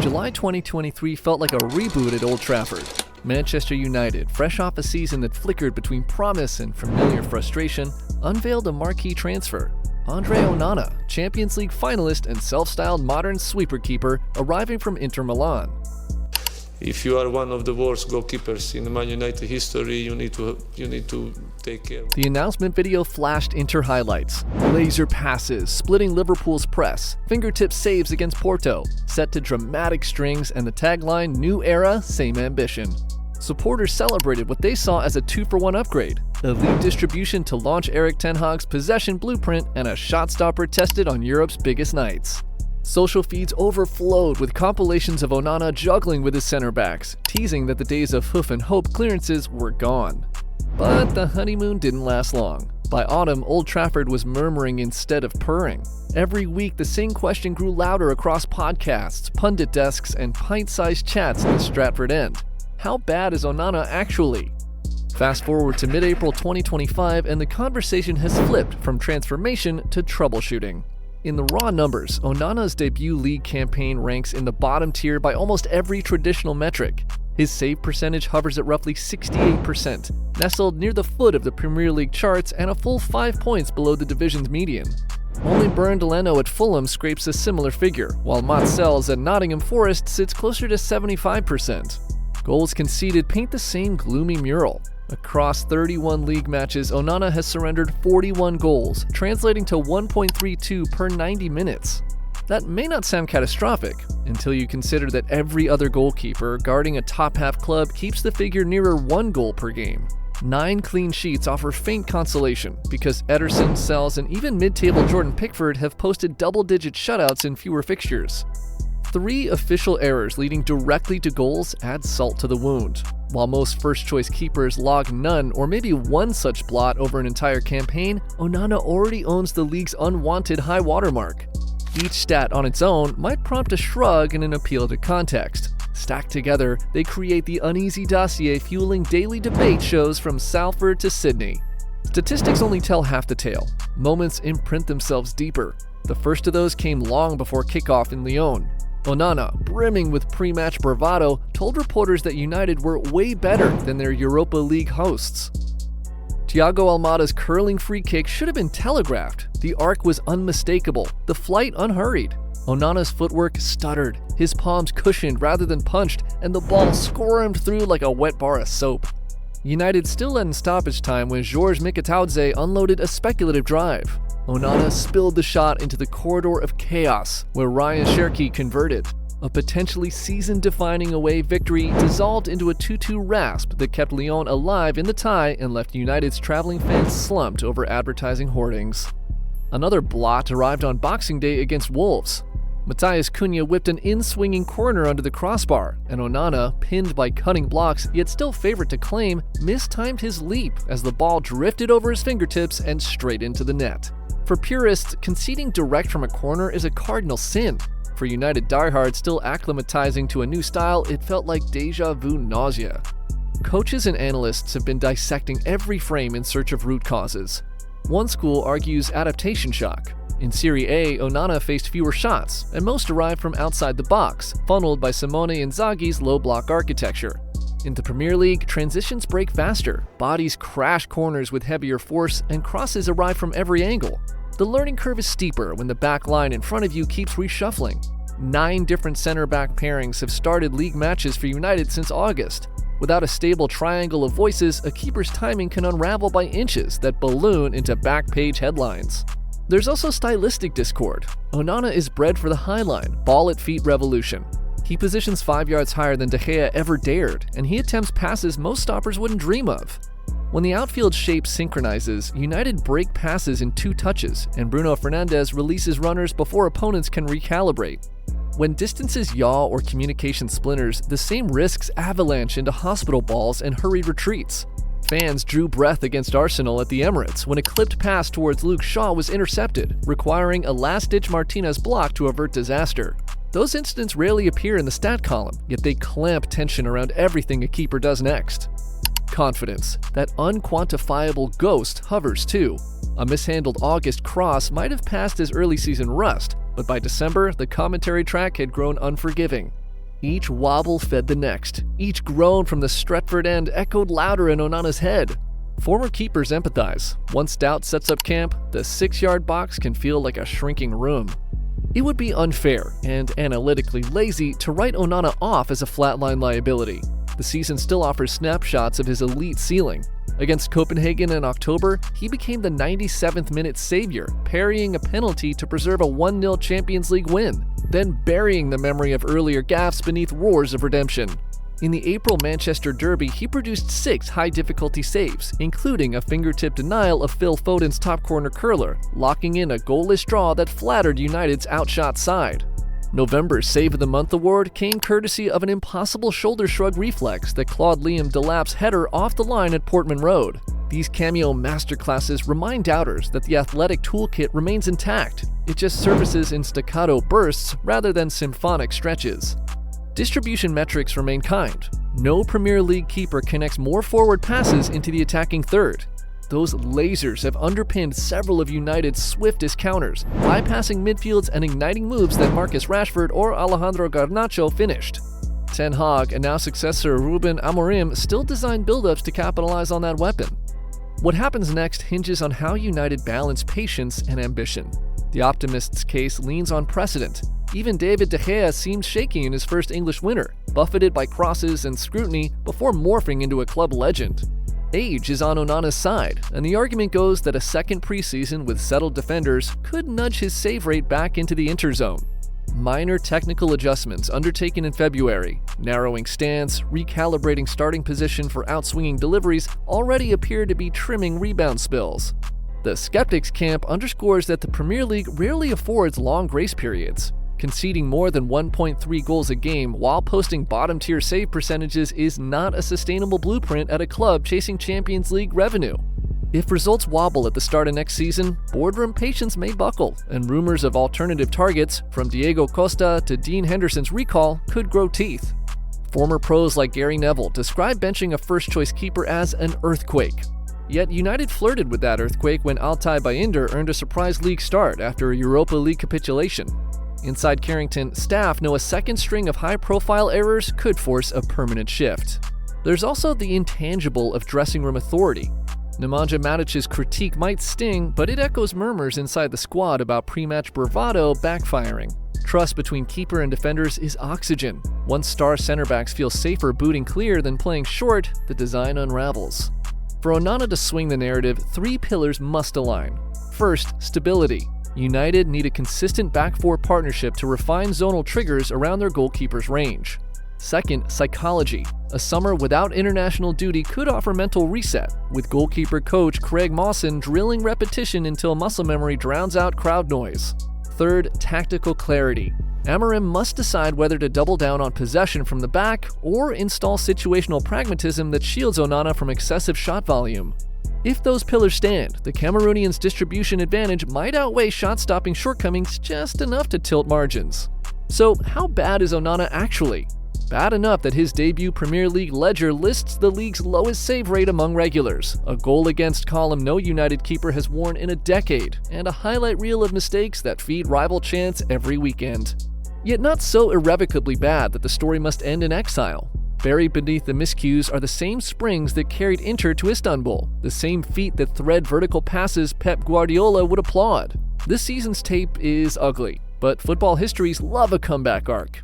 July 2023 felt like a reboot at Old Trafford. Manchester United, fresh off a season that flickered between promise and familiar frustration, unveiled a marquee transfer. Andre Onana, Champions League finalist and self-styled modern sweeper keeper, arriving from Inter Milan. If you are one of the worst goalkeepers in Man United history, you need to take care. The announcement video flashed Inter highlights, laser passes, splitting Liverpool's press, fingertip saves against Porto, set to dramatic strings, and the tagline, "New era, same ambition." Supporters celebrated what they saw as a 2-for-1 upgrade, elite distribution to launch Erik ten Hag's possession blueprint, and a shot stopper tested on Europe's biggest nights. Social feeds overflowed with compilations of Onana juggling with his center backs, teasing that the days of hoof and hope clearances were gone. But the honeymoon didn't last long. By autumn, Old Trafford was murmuring instead of purring. Every week, the same question grew louder across podcasts, pundit desks, and pint-sized chats in the Stratford end. How bad is Onana actually? Fast forward to mid-April 2025, and the conversation has flipped from transformation to troubleshooting. In the raw numbers, Onana's debut league campaign ranks in the bottom tier by almost every traditional metric. His save percentage hovers at roughly 68%, nestled near the foot of the Premier League charts and a full 5 points below the division's median. Only Bernd Leno at Fulham scrapes a similar figure, while Mats Sells at Nottingham Forest sits closer to 75%. Goals conceded paint the same gloomy mural. Across 31 league matches, Onana has surrendered 41 goals, translating to 1.32 per 90 minutes. That may not sound catastrophic, until you consider that every other goalkeeper guarding a top-half club keeps the figure nearer 1 goal per game. 9 clean sheets offer faint consolation, because Ederson, Sells, and even mid-table Jordan Pickford have posted double-digit shutouts in fewer fixtures. 3 official errors leading directly to goals add salt to the wound. While most first-choice keepers log none or maybe one such blot over an entire campaign, Onana already owns the league's unwanted high watermark. Each stat on its own might prompt a shrug and an appeal to context. Stacked together, they create the uneasy dossier fueling daily debate shows from Salford to Sydney. Statistics only tell half the tale. Moments imprint themselves deeper. The first of those came long before kickoff in Lyon. Onana, brimming with pre-match bravado, told reporters that United were way better than their Europa League hosts. Thiago Almada's curling free kick should have been telegraphed. The arc was unmistakable, the flight unhurried. Onana's footwork stuttered, his palms cushioned rather than punched, and the ball squirmed through like a wet bar of soap. United still led in stoppage time when Georges Mikataudze unloaded a speculative drive. Onana spilled the shot into the corridor of chaos, where Ryan Cherki converted. A potentially season-defining away victory dissolved into a 2-2 rasp that kept Lyon alive in the tie and left United's traveling fans slumped over advertising hoardings. Another blot arrived on Boxing Day against Wolves. Matheus Cunha whipped an in-swinging corner under the crossbar, and Onana, pinned by cutting blocks yet still favored to claim, mistimed his leap as the ball drifted over his fingertips and straight into the net. For purists, conceding direct from a corner is a cardinal sin. For United diehards still acclimatizing to a new style, it felt like deja vu nausea. Coaches and analysts have been dissecting every frame in search of root causes. One school argues adaptation shock. In Serie A, Onana faced fewer shots, and most arrived from outside the box, funneled by Simone Inzaghi's low-block architecture. In the Premier League, transitions break faster, bodies crash corners with heavier force, and crosses arrive from every angle. The learning curve is steeper when the back line in front of you keeps reshuffling. 9 different center-back pairings have started league matches for United since August. Without a stable triangle of voices, a keeper's timing can unravel by inches that balloon into back-page headlines. There's also stylistic discord. Onana is bred for the high line, ball-at-feet revolution. He positions 5 yards higher than De Gea ever dared, and he attempts passes most stoppers wouldn't dream of. When the outfield shape synchronizes, United break passes in 2 touches, and Bruno Fernandes releases runners before opponents can recalibrate. When distances yaw or communication splinters, the same risks avalanche into hospital balls and hurried retreats. Fans drew breath against Arsenal at the Emirates when a clipped pass towards Luke Shaw was intercepted, requiring a last-ditch Martinez block to avert disaster. Those incidents rarely appear in the stat column, yet they clamp tension around everything a keeper does next. Confidence. That unquantifiable ghost hovers too. A mishandled August cross might have passed as early season rust, but by December, the commentary track had grown unforgiving. Each wobble fed the next. Each groan from the Stretford end echoed louder in Onana's head. Former keepers empathize. Once doubt sets up camp, the 6-yard box can feel like a shrinking room. It would be unfair and analytically lazy to write Onana off as a flatline liability. The season still offers snapshots of his elite ceiling. Against Copenhagen in October, he became the 97th minute savior, parrying a penalty to preserve a 1-0 Champions League win, then burying the memory of earlier gaffes beneath roars of redemption. In the April Manchester Derby, he produced 6 high-difficulty saves, including a fingertip denial of Phil Foden's top corner curler, locking in a goalless draw that flattered United's outshot side. November's Save of the Month award came courtesy of an impossible shoulder shrug reflex that clawed Liam Delap's header off the line at Portman Road. These cameo masterclasses remind doubters that the athletic toolkit remains intact. It just surfaces in staccato bursts rather than symphonic stretches. Distribution metrics remain kind. No Premier League keeper connects more forward passes into the attacking third. Those lasers have underpinned several of United's swiftest counters, bypassing midfields and igniting moves that Marcus Rashford or Alejandro Garnacho finished. Ten Hag and now successor Ruben Amorim still design build-ups to capitalize on that weapon. What happens next hinges on how United balance patience and ambition. The optimist's case leans on precedent. Even David De Gea seemed shaky in his first English winter, buffeted by crosses and scrutiny before morphing into a club legend. Age is on Onana's side, and the argument goes that a second preseason with settled defenders could nudge his save rate back into the interzone. Minor technical adjustments undertaken in February, narrowing stance, recalibrating starting position for outswinging deliveries already appear to be trimming rebound spills. The skeptics' camp underscores that the Premier League rarely affords long grace periods. Conceding more than 1.3 goals a game while posting bottom-tier save percentages is not a sustainable blueprint at a club chasing Champions League revenue. If results wobble at the start of next season, boardroom patience may buckle, and rumors of alternative targets, from Diego Costa to Dean Henderson's recall, could grow teeth. Former pros like Gary Neville describe benching a first-choice keeper as an earthquake. Yet United flirted with that earthquake when Altay Bayındır earned a surprise league start after a Europa League capitulation. Inside Carrington, staff know a second string of high-profile errors could force a permanent shift. There's also the intangible of dressing room authority. Nemanja Matic's critique might sting, but it echoes murmurs inside the squad about pre-match bravado backfiring. Trust between keeper and defenders is oxygen. Once star center-backs feel safer booting clear than playing short, the design unravels. For Onana to swing the narrative, 3 pillars must align. First, stability. United need a consistent back-four partnership to refine zonal triggers around their goalkeeper's range. Second, psychology. A summer without international duty could offer mental reset, with goalkeeper coach Craig Mawson drilling repetition until muscle memory drowns out crowd noise. Third, tactical clarity. Amorim must decide whether to double down on possession from the back or install situational pragmatism that shields Onana from excessive shot volume. If those pillars stand, the Cameroonian's distribution advantage might outweigh shot-stopping shortcomings just enough to tilt margins. So how bad is Onana actually? Bad enough that his debut Premier League ledger lists the league's lowest save rate among regulars, a goal-against column no United keeper has worn in a decade, and a highlight reel of mistakes that feed rival chants every weekend. Yet not so irrevocably bad that the story must end in exile. Buried beneath the miscues are the same springs that carried Inter to Istanbul, the same feet that thread vertical passes Pep Guardiola would applaud. This season's tape is ugly, but football histories love a comeback arc.